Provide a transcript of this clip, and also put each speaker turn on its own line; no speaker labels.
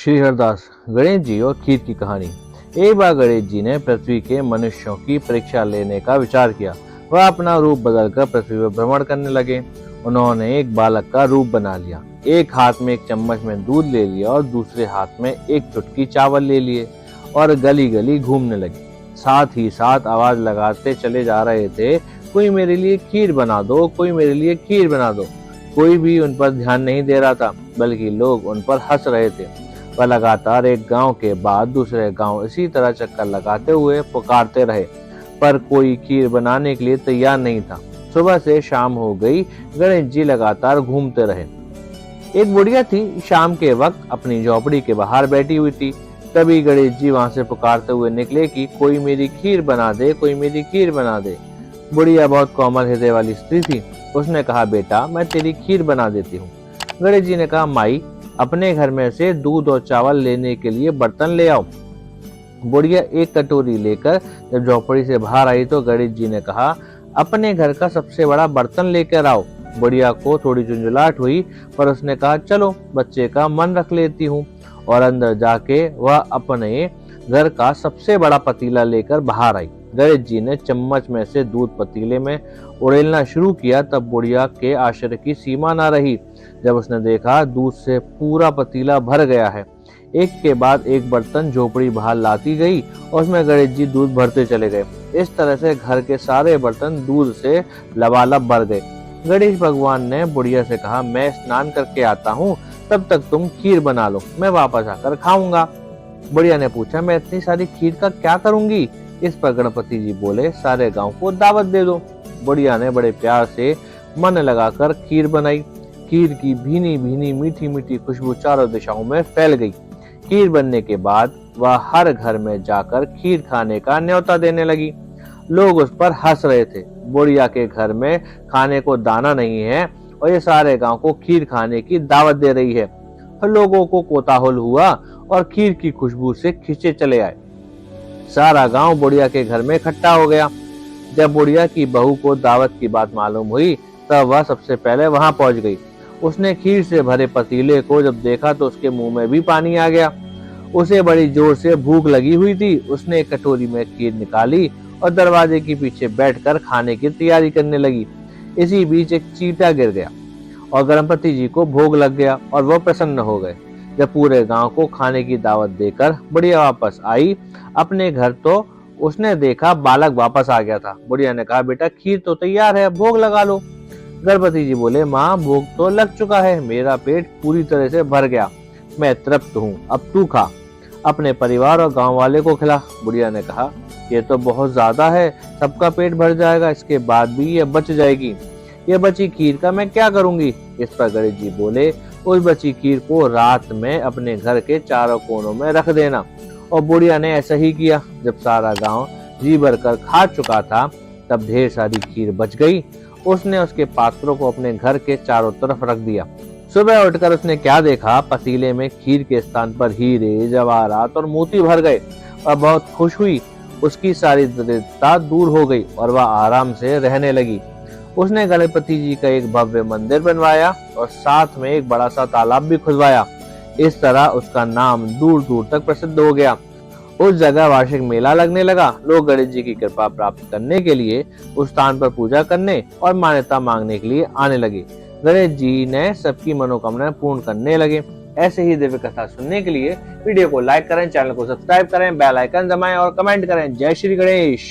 श्री हरदास गणेश जी और खीर की कहानी। एक बार गणेश जी ने पृथ्वी के मनुष्यों की परीक्षा लेने का विचार किया। वह अपना रूप बदलकर पृथ्वी पर भ्रमण करने लगे। उन्होंने एक बालक का रूप बना लिया। एक हाथ में एक चम्मच में दूध ले लिया और दूसरे हाथ में एक चुटकी चावल ले लिए और गली गली घूमने लगे। साथ ही साथ आवाज लगाते चले जा रहे थे, कोई मेरे लिए खीर बना दो, कोई मेरे लिए खीर बना दो। कोई भी उन पर ध्यान नहीं दे रहा था, बल्कि लोग उन पर हंस रहे थे। वह लगातार एक गांव के बाद दूसरे गांव इसी तरह चक्कर लगाते हुए पुकारते रहे, पर कोई खीर बनाने के लिए तैयार नहीं था। सुबह से शाम हो गई, गणेश जी लगातार घूमते रहे। एक बुढ़िया थी, शाम के वक्त अपनी झोपड़ी के बाहर बैठी हुई थी। तभी गणेश जी वहां से पुकारते हुए निकले कि कोई मेरी खीर बना दे, कोई मेरी खीर बना दे। बुढ़िया बहुत कोमल हृदय वाली स्त्री थी। उसने कहा, बेटा मैं तेरी खीर बना देती हूँ। गणेश जी ने कहा, माई अपने घर में से दूध और चावल लेने के लिए बर्तन ले आओ। बुढ़िया एक कटोरी लेकर जब झोपड़ी से बाहर आई तो गणेश जी ने कहा, अपने घर का सबसे बड़ा बर्तन लेकर आओ। बुढ़िया को थोड़ी झुंझुलाहट हुई, पर उसने कहा, चलो बच्चे का मन रख लेती हूँ। और अंदर जाके वह अपने घर का सबसे बड़ा पतीला लेकर बाहर आई। गणेश जी ने चम्मच में से दूध पतीले में उड़ेलना शुरू किया। तब बुढ़िया के आश्चर्य की सीमा न रही जब उसने देखा दूध से पूरा पतीला भर गया है। एक के बाद एक बर्तन झोपड़ी बाहर लाती गई और उसमें गणेश जी दूध भरते चले गए। इस तरह से घर के सारे बर्तन दूध से लबालब भर गए। गणेश भगवान ने बुढ़िया से कहा, मैं स्नान करके आता हूँ, तब तक तुम खीर बना लो, मैं वापस आकर खाऊंगा। बुढ़िया ने पूछा, मैं इतनी सारी खीर का क्या करूंगी? इस पर गणपति जी बोले, सारे गांव को दावत दे दो। बुढ़िया ने बड़े प्यार से मन लगाकर खीर बनाई। खीर की भीनी भीनी मीठी मीठी खुशबू चारों दिशाओं में फैल गई। खीर बनने के बाद वह हर घर में जाकर खीर खाने का न्योता देने लगी। लोग उस पर हंस रहे थे। बुढ़िया के घर में खाने को दाना नहीं है और ये सारे गांव को खीर खाने की दावत दे रही है। लोगों को कोताहल हुआ और खीर की खुशबू से खींचे चले आए। सारा गांव बुढ़िया के घर में इकट्ठा हो गया। जब बुढ़िया की बहू को दावत की बात मालूम हुई तब वह सबसे पहले वहां पहुंच गई। उसने खीर से भरे पतीले को जब देखा तो उसके मुंह में भी पानी आ गया। उसे बड़ी जोर से भूख लगी हुई थी। उसने एक कटोरी में खीर निकाली और दरवाजे के पीछे बैठकर खाने की तैयारी करने लगी। इसी बीच एक चींटा गिर गया और गणपति जी को भोग लग गया और वह प्रसन्न हो गए। जब पूरे गांव को खाने की दावत देकर बुढ़िया वापस आई अपने घर तो उसने देखा बालक वापस आ गया था। बुढ़िया ने कहा, बेटा खीर तो तैयार है, भोग लगा लो। गणपति जी बोले, माँ भोग तो लग चुका है, मेरा पेट पूरी तरह से भर गया, मैं तृप्त हूँ, अब तू खा, अपने परिवार और गांव वाले को खिला। बुढ़िया ने कहा, ये तो बहुत ज्यादा है, सबका पेट भर जाएगा, इसके बाद भी ये बच जाएगी, ये बची खीर का मैं क्या करूंगी? इस पर गणेश जी बोले, उस बची खीर को रात में अपने घर के चारों कोनों में रख देना। और बुढ़िया ने ऐसा ही किया। जब सारा गांव जी भरकर खा चुका था तब ढेर सारी खीर बच गई। उसने उसके पात्रों को अपने घर के चारों तरफ रख दिया। सुबह उठकर उसने क्या देखा, पतीले में खीर के स्थान पर हीरे, जवाहरात और मोती भर गए और बहुत खुश हुई। उसकी सारी दरिद्रता दूर हो गई और वह आराम से रहने लगी। उसने गणपति जी का एक भव्य मंदिर बनवाया और साथ में एक बड़ा सा तालाब भी खुदवाया। इस तरह उसका नाम दूर दूर तक प्रसिद्ध हो गया। उस जगह वार्षिक मेला लगने लगा। लोग गणेश जी की कृपा प्राप्त करने के लिए उस स्थान पर पूजा करने और मान्यता मांगने के लिए आने लगे। गणेश जी ने सबकी मनोकामनाएं पूर्ण करने लगे। ऐसे ही दिव्य कथा सुनने के लिए वीडियो को लाइक करें, चैनल को सब्सक्राइब करें, बेल आइकन दबाएं और कमेंट करें। जय श्री गणेश।